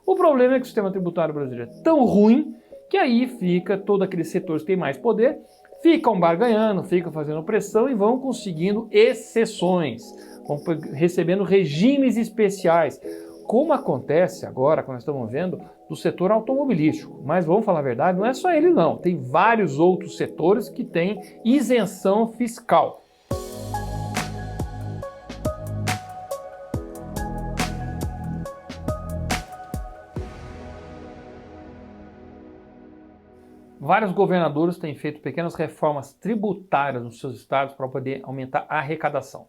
O problema é que o sistema tributário brasileiro é tão ruim que aí fica todo aqueles setores que têm mais poder, ficam barganhando, ficam fazendo pressão e vão conseguindo exceções, vão recebendo regimes especiais, como acontece agora, quando nós estamos vendo, do setor automobilístico. Mas vamos falar a verdade, não é só ele não, tem vários outros setores que têm isenção fiscal. Vários governadores têm feito pequenas reformas tributárias nos seus estados para poder aumentar a arrecadação.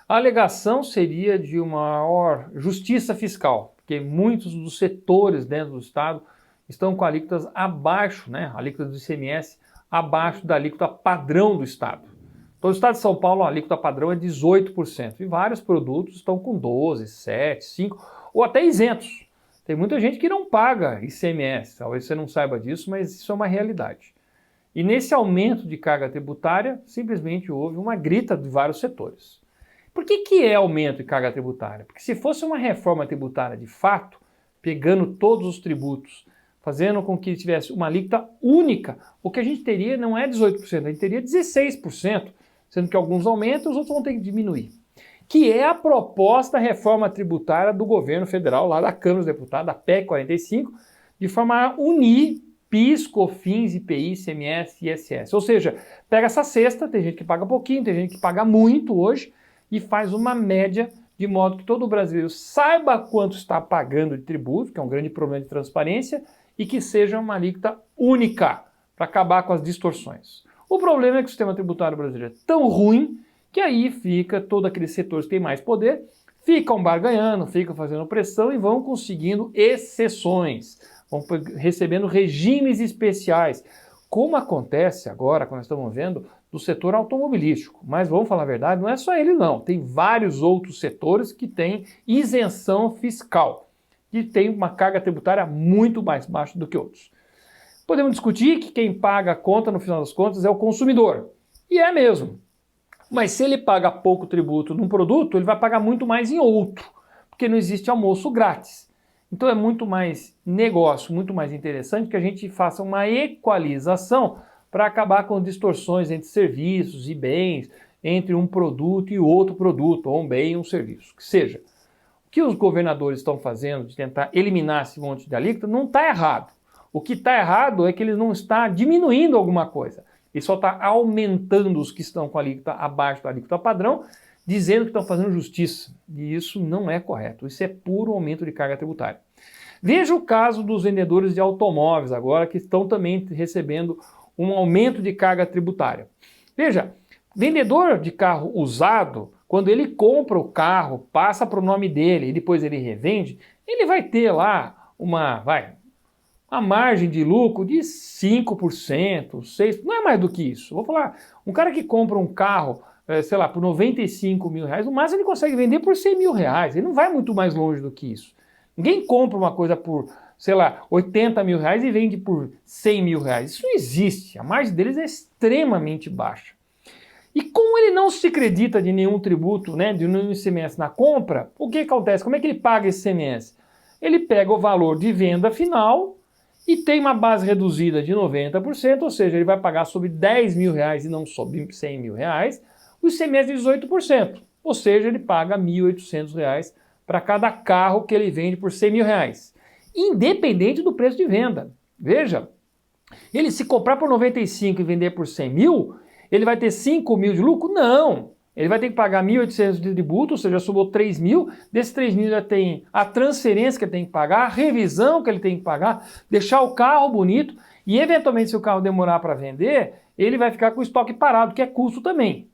A alegação seria de uma maior justiça fiscal, porque muitos dos setores dentro do estado estão com alíquotas abaixo, a alíquota do ICMS abaixo da alíquota padrão do estado. Então, no estado de São Paulo, a alíquota padrão é 18%, e vários produtos estão com 12%, 7%, 5% ou até isentos. Tem muita gente que não paga ICMS, talvez você não saiba disso, mas isso é uma realidade. E nesse aumento de carga tributária, simplesmente houve uma grita de vários setores. Por que é aumento de carga tributária? Porque se fosse uma reforma tributária de fato, pegando todos os tributos, fazendo com que tivesse uma alíquota única, o que a gente teria não é 18%, a gente teria 16%, sendo que alguns aumentam e os outros vão ter que diminuir. Que é a proposta da reforma tributária do governo federal, lá da Câmara dos Deputados, da PEC 45, de forma a unir PIS, COFINS, IPI, ICMS e ISS. Ou seja, pega essa cesta, tem gente que paga pouquinho, tem gente que paga muito hoje, e faz uma média de modo que todo brasileiro saiba quanto está pagando de tributo, que é um grande problema de transparência, e que seja uma alíquota única, para acabar com as distorções. O problema é que o sistema tributário brasileiro é tão ruim que aí fica todo aqueles setores que têm mais poder, ficam barganhando, ficam fazendo pressão e vão conseguindo exceções, vão recebendo regimes especiais, como acontece agora, quando nós estamos vendo, do setor automobilístico. Mas vamos falar a verdade, não é só ele não, tem vários outros setores que têm isenção fiscal, que tem uma carga tributária muito mais baixa do que outros. Podemos discutir que quem paga a conta, no final das contas, é o consumidor, e é mesmo. Mas se ele paga pouco tributo num produto, ele vai pagar muito mais em outro, porque não existe almoço grátis. Então é muito mais negócio, muito mais interessante que a gente faça uma equalização para acabar com distorções entre serviços e bens, entre um produto e outro produto, ou um bem e um serviço, que seja. O que os governadores estão fazendo de tentar eliminar esse monte de alíquota não está errado. O que está errado é que eles não estão diminuindo alguma coisa. E só está aumentando os que estão com a alíquota abaixo da alíquota padrão, dizendo que estão fazendo justiça. E isso não é correto. Isso é puro aumento de carga tributária. Veja o caso dos vendedores de automóveis agora, que estão também recebendo um aumento de carga tributária. Veja, vendedor de carro usado, quando ele compra o carro, passa para o nome dele e depois ele revende, ele vai ter lá uma margem de lucro de 5%, 6%, não é mais do que isso. Vou falar, um cara que compra um carro, sei lá, por 95 mil reais, no máximo ele consegue vender por 100 mil reais, ele não vai muito mais longe do que isso. Ninguém compra uma coisa por, sei lá, 80 mil reais e vende por 100 mil reais. Isso não existe, a margem deles é extremamente baixa. E como ele não se acredita de nenhum tributo, de nenhum ICMS na compra, o que acontece? Como é que ele paga esse ICMS? Ele pega o valor de venda final e tem uma base reduzida de 90%, ou seja, ele vai pagar sobre 10 mil reais e não sobre 100 mil reais, o ICMS de 18%, ou seja, ele paga R$ 1.800 para cada carro que ele vende por 100 mil reais, independente do preço de venda. Veja, ele se comprar por 95 e vender por 100 mil, ele vai ter 5 mil de lucro? Não! Ele vai ter que pagar 1.800 de tributo, ou seja, sobrou 3 mil. Desses 3 mil já tem a transferência que ele tem que pagar, a revisão que ele tem que pagar, deixar o carro bonito e, eventualmente, se o carro demorar para vender, ele vai ficar com o estoque parado, que é custo também.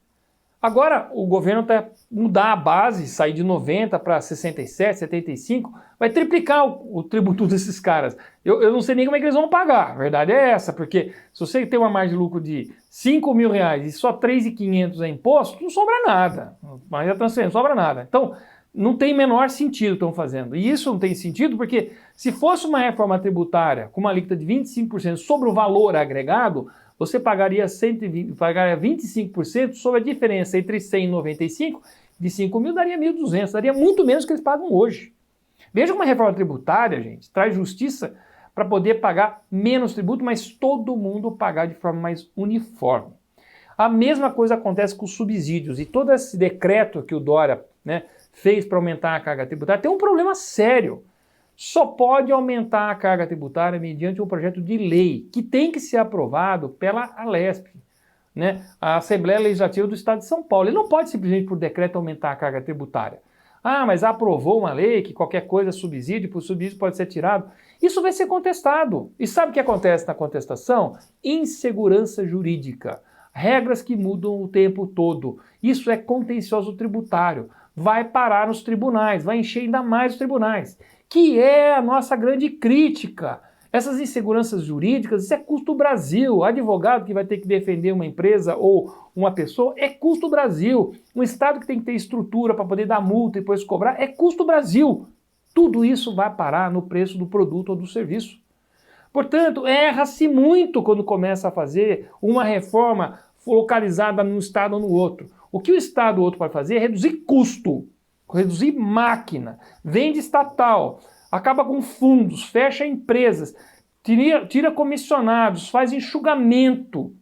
Agora, o governo está mudar a base, sair de 90 para 67, 75, vai triplicar o tributo desses caras. Eu não sei nem como é que eles vão pagar, a verdade é essa, porque se você tem uma margem de lucro de 5 mil reais e só 3.500 é imposto, não sobra nada, mas a transferência não sobra nada. Então, não tem menor sentido estão fazendo. E isso não tem sentido porque se fosse uma reforma tributária com uma alíquota de 25% sobre o valor agregado, você pagaria 25% sobre a diferença entre 100 e 95, de 5 mil daria 1.200, daria muito menos que eles pagam hoje. Veja como uma reforma tributária, gente, traz justiça para poder pagar menos tributo, mas todo mundo pagar de forma mais uniforme. A mesma coisa acontece com os subsídios, e todo esse decreto que o Dória, né, fez para aumentar a carga tributária tem um problema sério. Só pode aumentar a carga tributária mediante um projeto de lei, que tem que ser aprovado pela Alesp, né, a Assembleia Legislativa do Estado de São Paulo. Ele não pode simplesmente por decreto aumentar a carga tributária. Ah, mas aprovou uma lei que qualquer coisa subsídio, por subsídio pode ser tirado. Isso vai ser contestado. E sabe o que acontece na contestação? Insegurança jurídica. Regras que mudam o tempo todo. Isso é contencioso tributário. Vai parar nos tribunais, vai encher ainda mais os tribunais, que é a nossa grande crítica. Essas inseguranças jurídicas, isso é custo Brasil. O advogado que vai ter que defender uma empresa ou uma pessoa é custo Brasil. Um Estado que tem que ter estrutura para poder dar multa e depois cobrar é custo Brasil. Tudo isso vai parar no preço do produto ou do serviço. Portanto, erra-se muito quando começa a fazer uma reforma localizada num Estado ou no outro. O que o Estado ou outro pode fazer é reduzir custo, reduzir máquina, vende estatal, acaba com fundos, fecha empresas, tira comissionados, faz enxugamento.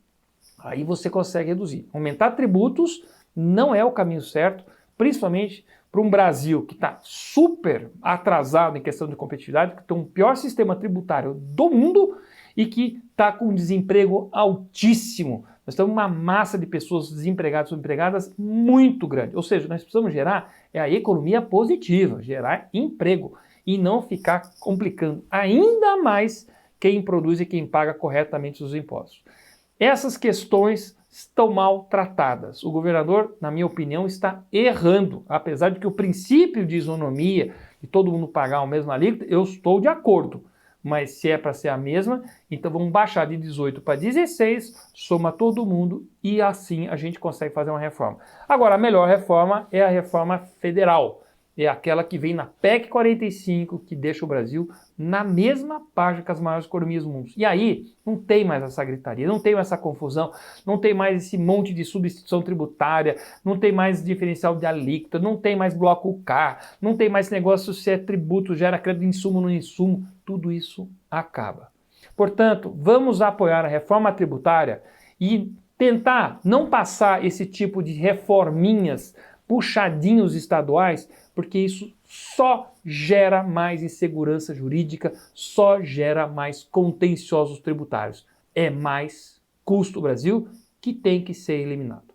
Aí você consegue reduzir. Aumentar tributos não é o caminho certo, principalmente para um Brasil que está super atrasado em questão de competitividade, que tem o pior sistema tributário do mundo e que está com um desemprego altíssimo. Nós temos uma massa de pessoas desempregadas e subempregadas muito grande. Ou seja, nós precisamos gerar a economia positiva, gerar emprego e não ficar complicando ainda mais quem produz e quem paga corretamente os impostos. Essas questões estão mal tratadas. O governador, na minha opinião, está errando. Apesar de que o princípio de isonomia, de todo mundo pagar o mesmo alíquota, eu estou de acordo. Mas se é para ser a mesma, então vamos baixar de 18 para 16, soma todo mundo e assim a gente consegue fazer uma reforma. Agora, a melhor reforma é a reforma federal. É aquela que vem na PEC 45, que deixa o Brasil na mesma página que as maiores economias do mundo. E aí não tem mais essa gritaria, não tem mais essa confusão, não tem mais esse monte de substituição tributária, não tem mais diferencial de alíquota, não tem mais bloco K, não tem mais negócio se é tributo, gera crédito de insumo no insumo, tudo isso acaba. Portanto, vamos apoiar a reforma tributária e tentar não passar esse tipo de reforminhas, puxadinhos estaduais, porque isso só gera mais insegurança jurídica, só gera mais contenciosos tributários. É mais custo Brasil que tem que ser eliminado.